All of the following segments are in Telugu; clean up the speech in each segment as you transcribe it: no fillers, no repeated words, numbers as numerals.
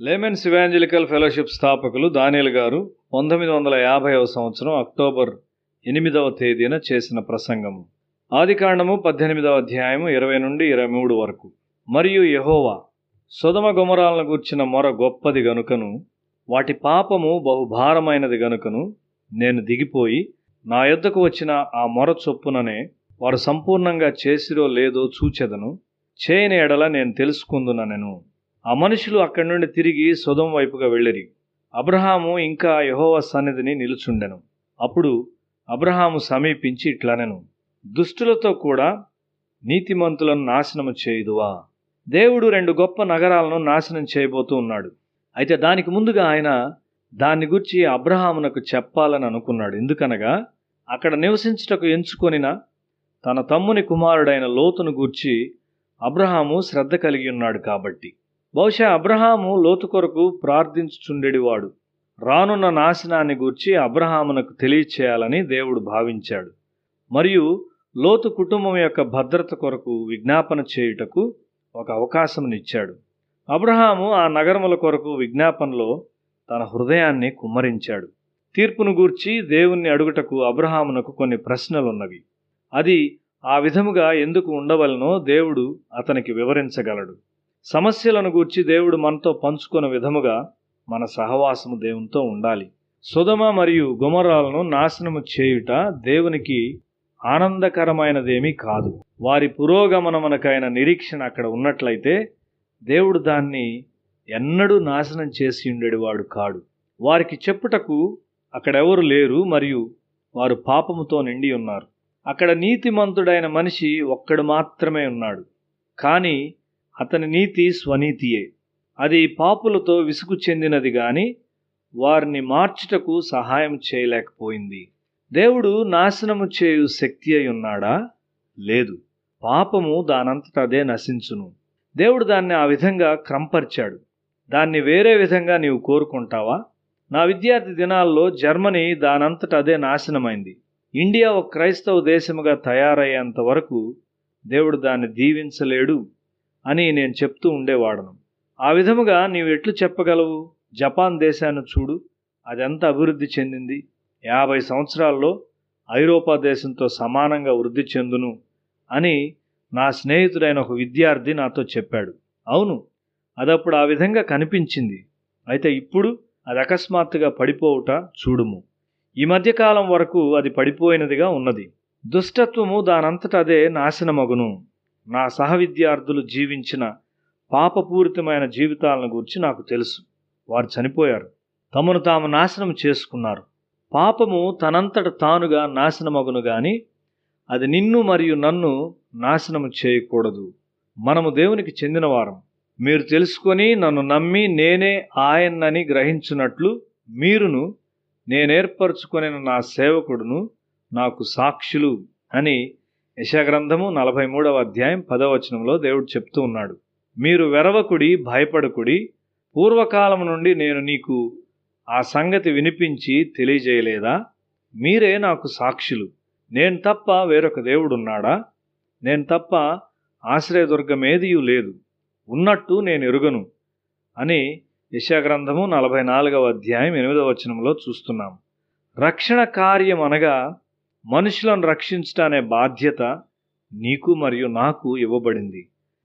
లేమెన్స్ ఇవాంజలికల్ ఫెలోషిప్ స్థాపకులు దానియేలు గారు 1950వ సంవత్సరం అక్టోబర్ 8వ తేదీన చేసిన ప్రసంగము. ఆదికాండము 18వ అధ్యాయము 20 నుండి 23 వరకు. మరియు యెహోవా సొదొమ గొమొరాలను గూర్చిన మొర గొప్పది గనుకను, వాటి పాపము బహుభారమైనది గనుకను నేను దిగిపోయి నా యొద్దకు వచ్చిన ఆ మొర చొప్పుననే వారు సంపూర్ణంగా చేసిరో లేదో చూచెదను, చేయని ఎడల నేను తెలుసుకుందుననెను. ఆ మనుషులు అక్కడి నుండి తిరిగి సొదొమ వైపుగా వెళ్ళిరి. అబ్రహాము ఇంకా యెహోవా సన్నిధిని నిలుచుండెను. అప్పుడు అబ్రహాము సమీపించి ఇట్లనెను, దుష్టులతో కూడా నీతిమంతులను నాశనము చేయుదువా? దేవుడు 2 గొప్ప నగరాలను నాశనం చేయబోతూ ఉన్నాడు. అయితే దానికి ముందుగా ఆయన దాన్ని గూర్చి అబ్రహామునకు చెప్పాలని అనుకున్నాడు. ఎందుకనగా అక్కడ నివసించుటకు ఎంచుకొనిన తన తమ్ముని కుమారుడైన లోతును గూర్చి అబ్రహాము శ్రద్ధ కలిగి ఉన్నాడు కాబట్టి. బహుశా అబ్రహాము లోతు కొరకు ప్రార్థించుచుండెడివాడు. రానున్న నాశనాన్ని గూర్చి అబ్రహామునకు తెలియచేయాలని దేవుడు భావించాడు. మరియు లోతు కుటుంబం యొక్క భద్రత కొరకు విజ్ఞాపన చేయుటకు ఒక అవకాశమునిచ్చాడు. అబ్రహాము ఆ నగరముల కొరకు విజ్ఞాపనలో తన హృదయాన్ని కుమ్మరించాడు. తీర్పును గూర్చి దేవుణ్ణి అడుగుటకు అబ్రహామునకు కొన్ని ప్రశ్నలున్నవి. అది ఆ విధముగా ఎందుకు ఉండవలనో దేవుడు అతనికి వివరించగలడు. సమస్యలను గూర్చి దేవుడు మనతో పంచుకున్న విధముగా మన సహవాసము దేవునితో ఉండాలి. సొదొమ మరియు గొమొరాలను నాశనము చేయుట దేవునికి ఆనందకరమైనదేమీ కాదు. వారి పురోగమనమునకైన నిరీక్షణ అక్కడ ఉన్నట్లయితే దేవుడు దాన్ని ఎన్నడూ నాశనం చేసి ఉండేవాడు కాడు. వారికి చెప్పుటకు అక్కడెవరు లేరు మరియు వారు పాపముతో నిండి ఉన్నారు. అక్కడ నీతిమంతుడైన మనిషి ఒక్కడు మాత్రమే ఉన్నాడు. కానీ అతని నీతి స్వనీతియే. అది పాపులతో విసుగు చెందినది గాని వారిని మార్చుటకు సహాయం చేయలేకపోయింది. దేవుడు నాశనము చేయు శక్తి అయి ఉన్నాడా? లేదు. పాపము దానంతట అదే నశించును. దేవుడు దాన్ని ఆ విధంగా క్రమపరిచాడు. దాన్ని వేరే విధంగా నీవు కోరుకుంటావా? నా విద్యార్థి దినాల్లో జర్మనీ దానంతట అదే నాశనమైంది. ఇండియా ఒక క్రైస్తవ దేశముగా తయారయ్యేంత వరకు దేవుడు దాన్ని దీవించలేడు అని నేను చెప్తూ ఉండేవాడను. ఆ విధముగా నీవు ఎట్లు చెప్పగలవు? జపాన్ దేశాన్ని చూడు, అదెంత అభివృద్ధి చెందింది. 50 సంవత్సరాల్లో ఐరోపా దేశంతో సమానంగా వృద్ధి చెందును అని నా స్నేహితుడైన ఒక విద్యార్థి నాతో చెప్పాడు. అవును, అదప్పుడు ఆ విధంగా కనిపించింది. అయితే ఇప్పుడు అది అకస్మాత్తుగా పడిపోవుట చూడుము. ఈ మధ్యకాలం వరకు అది పడిపోయినదిగా ఉన్నది. దుష్టత్వము దానంతట అదే నాశనమగును. నా సహ విద్యార్థులు జీవించిన పాపపూరితమైన జీవితాలను గురించి నాకు తెలుసు. వారు చనిపోయారు, తమను తాము నాశనం చేసుకున్నారు. పాపము తనంతట తానుగా నాశనమగును గాని అది నిన్ను మరియు నన్ను నాశనము చేయకూడదు. మనము దేవునికి చెందినవారం. మీరు తెలుసుకొని నన్ను నమ్మి నేనే ఆయన్నని గ్రహించున్నట్లు మీరును నేనేర్పరచుకొనిన నా సేవకుడును నాకు సాక్షులు అని యెషయా గ్రంథము 43వ అధ్యాయం 10వ వచనంలో దేవుడు చెప్తూ ఉన్నాడు. మీరు వెరవకుడి, భయపడకుడి. పూర్వకాలం నుండి నేను నీకు ఆ సంగతి వినిపించి తెలియజేయలేదా? మీరే నాకు సాక్షులు. నేను తప్ప వేరొక దేవుడున్నాడా? నేను తప్ప ఆశ్రయదుర్గమేదియూ లేదు. ఉన్నట్టు నేను ఎరుగను అని యెషయా గ్రంథము 44వ అధ్యాయం 8వ వచనంలో చూస్తున్నాం. రక్షణ కార్యం అనగా మనుషులను రక్షించుట అనే బాధ్యత నీకు మరియు నాకు ఇవ్వబడింది.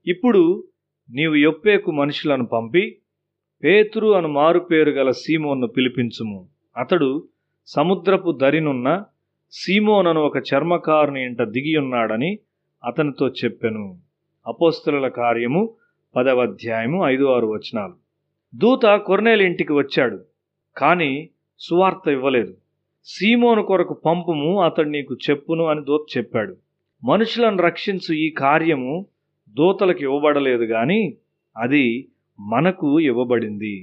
ఇప్పుడు నీవు యొప్పేకు మనుషులను పంపి పేతురు అను మారుపేరు గల సీమోన్ను పిలిపించుము. అతడు సముద్రపు దరినున్న సీమోనను ఒక చర్మకారుని ఇంట దిగియున్నాడని అతనితో చెప్పెను. అపోస్తలుల కార్యము 10వ అధ్యాయము 5-6 వచనాలు. దూత కొర్నేలి ఇంటికి వచ్చాడు, కానీ సువార్త ఇవ్వలేదు. సీమోను కొరకు పంపుము, అతడు నీకు చెప్పును అని దూత చెప్పాడు. మనుషులను రక్షించు ఈ కార్యము దూతలకు ఇవ్వబడలేదు గాని అది మనకు ఇవ్వబడింది.